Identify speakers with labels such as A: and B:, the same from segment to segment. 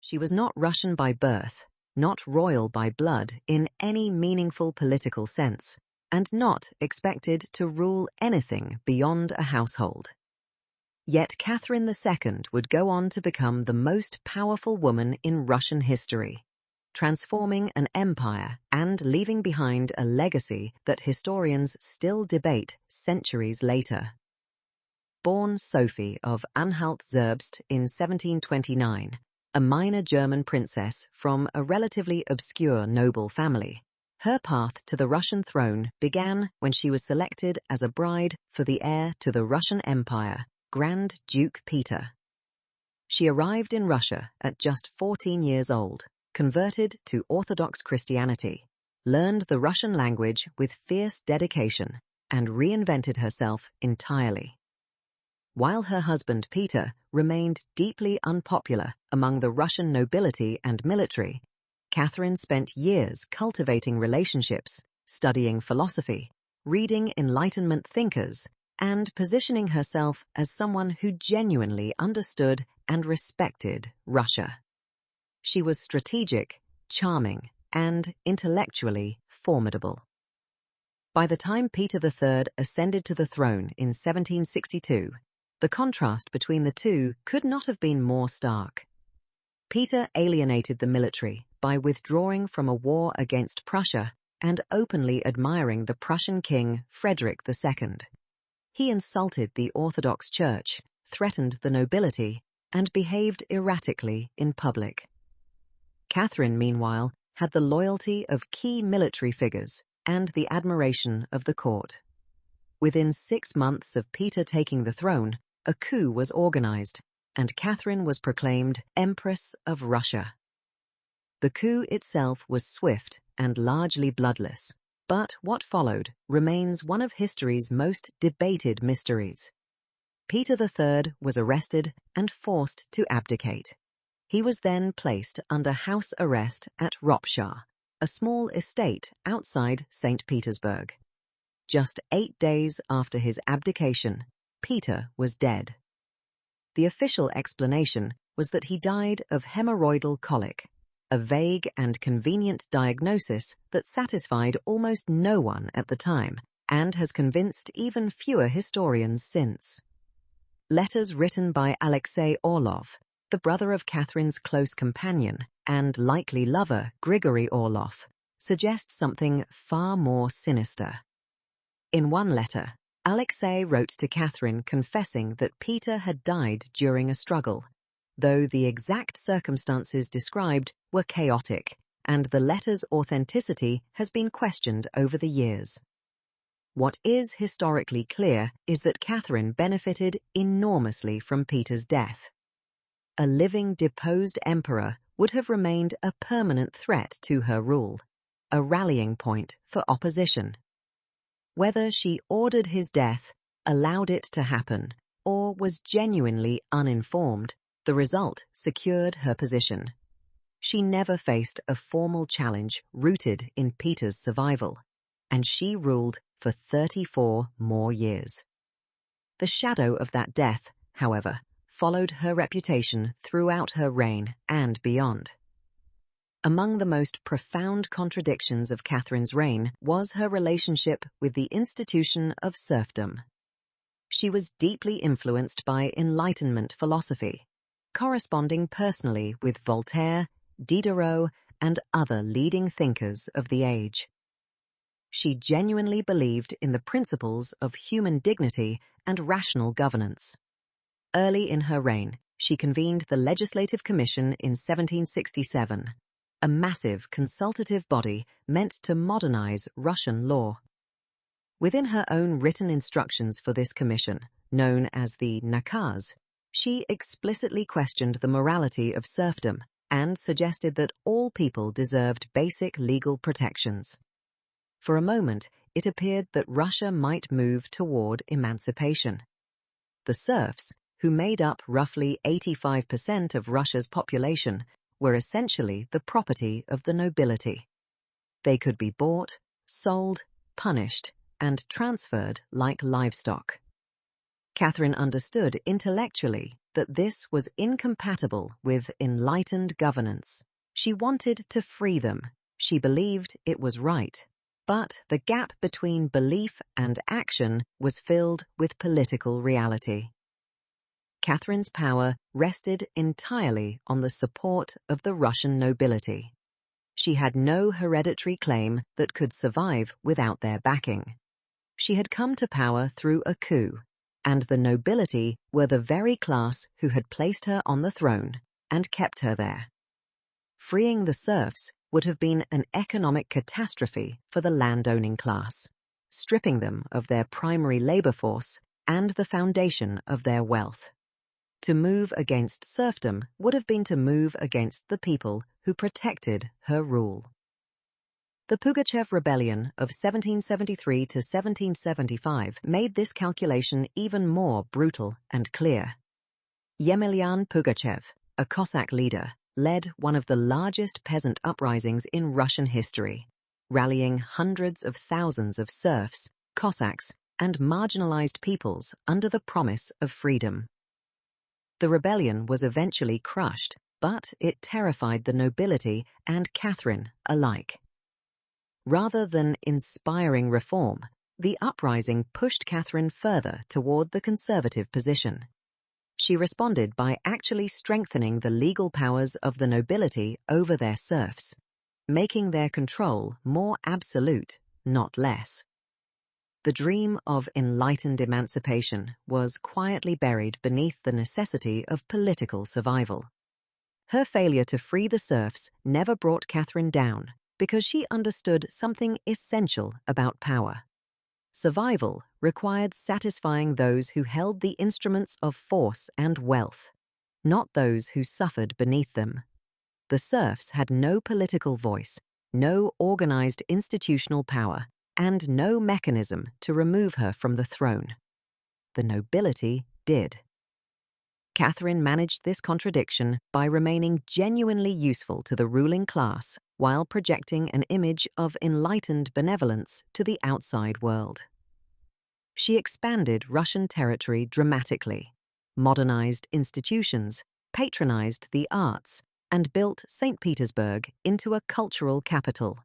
A: She was not Russian by birth, not royal by blood in any meaningful political sense, and not expected to rule anything beyond a household. Yet Catherine II would go on to become the most powerful woman in Russian history, transforming an empire and leaving behind a legacy that historians still debate centuries later. Born Sophie of Anhalt-Zerbst in 1729, a minor German princess from a relatively obscure noble family, her path to the Russian throne began when she was selected as a bride for the heir to the Russian Empire, Grand Duke Peter. She arrived in Russia at just 14 years old, converted to Orthodox Christianity, learned the Russian language with fierce dedication, and reinvented herself entirely. While her husband Peter remained deeply unpopular among the Russian nobility and military, Catherine spent years cultivating relationships, studying philosophy, reading Enlightenment thinkers, and positioning herself as someone who genuinely understood and respected Russia. She was strategic, charming, and intellectually formidable. By the time Peter III ascended to the throne in 1762, the contrast between the two could not have been more stark. Peter alienated the military by withdrawing from a war against Prussia and openly admiring the Prussian king Frederick II. He insulted the Orthodox Church, threatened the nobility, and behaved erratically in public. Catherine, meanwhile, had the loyalty of key military figures and the admiration of the court. Within 6 months of Peter taking the throne, a coup was organized, and Catherine was proclaimed Empress of Russia. The coup itself was swift and largely bloodless, but what followed remains one of history's most debated mysteries. Peter III was arrested and forced to abdicate. He was then placed under house arrest at Ropsha, a small estate outside St. Petersburg. Just 8 days after his abdication, Peter was dead. The official explanation was that he died of hemorrhoidal colic, a vague and convenient diagnosis that satisfied almost no one at the time and has convinced even fewer historians since. Letters written by Alexei Orlov, the brother of Catherine's close companion and likely lover Grigory Orlov, suggest something far more sinister. In one letter, Alexei wrote to Catherine confessing that Peter had died during a struggle, though the exact circumstances described were chaotic, and the letter's authenticity has been questioned over the years. What is historically clear is that Catherine benefited enormously from Peter's death. A living deposed emperor would have remained a permanent threat to her rule, a rallying point for opposition. Whether she ordered his death, allowed it to happen, or was genuinely uninformed, the result secured her position. She never faced a formal challenge rooted in Peter's survival, and she ruled for 34 more years. The shadow of that death, however, followed her reputation throughout her reign and beyond. Among the most profound contradictions of Catherine's reign was her relationship with the institution of serfdom. She was deeply influenced by Enlightenment philosophy, corresponding personally with Voltaire, Diderot, and other leading thinkers of the age. She genuinely believed in the principles of human dignity and rational governance. Early in her reign, she convened the Legislative Commission in 1767, a massive consultative body meant to modernize Russian law. Within her own written instructions for this commission, known as the Nakaz, she explicitly questioned the morality of serfdom and suggested that all people deserved basic legal protections. For a moment, it appeared that Russia might move toward emancipation. The serfs, who made up roughly 85% of Russia's population, were essentially the property of the nobility. They could be bought, sold, punished, and transferred like livestock. Catherine understood intellectually that this was incompatible with enlightened governance. She wanted to free them. She believed it was right. But the gap between belief and action was filled with political reality. Catherine's power rested entirely on the support of the Russian nobility. She had no hereditary claim that could survive without their backing. She had come to power through a coup, and the nobility were the very class who had placed her on the throne and kept her there. Freeing the serfs would have been an economic catastrophe for the landowning class, stripping them of their primary labor force and the foundation of their wealth. To move against serfdom would have been to move against the people who protected her rule. The Pugachev Rebellion of 1773 to 1775 made this calculation even more brutal and clear. Yemelyan Pugachev, a Cossack leader, led one of the largest peasant uprisings in Russian history, rallying hundreds of thousands of serfs, Cossacks, and marginalized peoples under the promise of freedom. The rebellion was eventually crushed, but it terrified the nobility and Catherine alike. Rather than inspiring reform, the uprising pushed Catherine further toward the conservative position. She responded by actually strengthening the legal powers of the nobility over their serfs, making their control more absolute, not less. The dream of enlightened emancipation was quietly buried beneath the necessity of political survival. Her failure to free the serfs never brought Catherine down because she understood something essential about power. Survival required satisfying those who held the instruments of force and wealth, not those who suffered beneath them. The serfs had no political voice, no organized institutional power, and no mechanism to remove her from the throne. The nobility did. Catherine managed this contradiction by remaining genuinely useful to the ruling class while projecting an image of enlightened benevolence to the outside world. She expanded Russian territory dramatically, modernized institutions, patronized the arts, and built St. Petersburg into a cultural capital.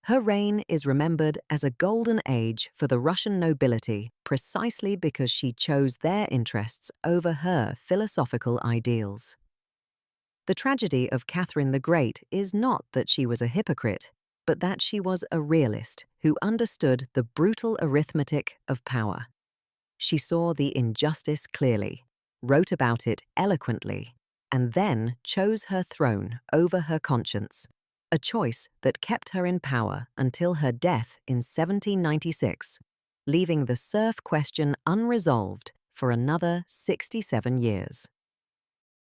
A: Her reign is remembered as a golden age for the Russian nobility precisely because she chose their interests over her philosophical ideals. The tragedy of Catherine the Great is not that she was a hypocrite, but that she was a realist who understood the brutal arithmetic of power. She saw the injustice clearly, wrote about it eloquently, and then chose her throne over her conscience, a choice that kept her in power until her death in 1796, leaving the serf question unresolved for another 67 years.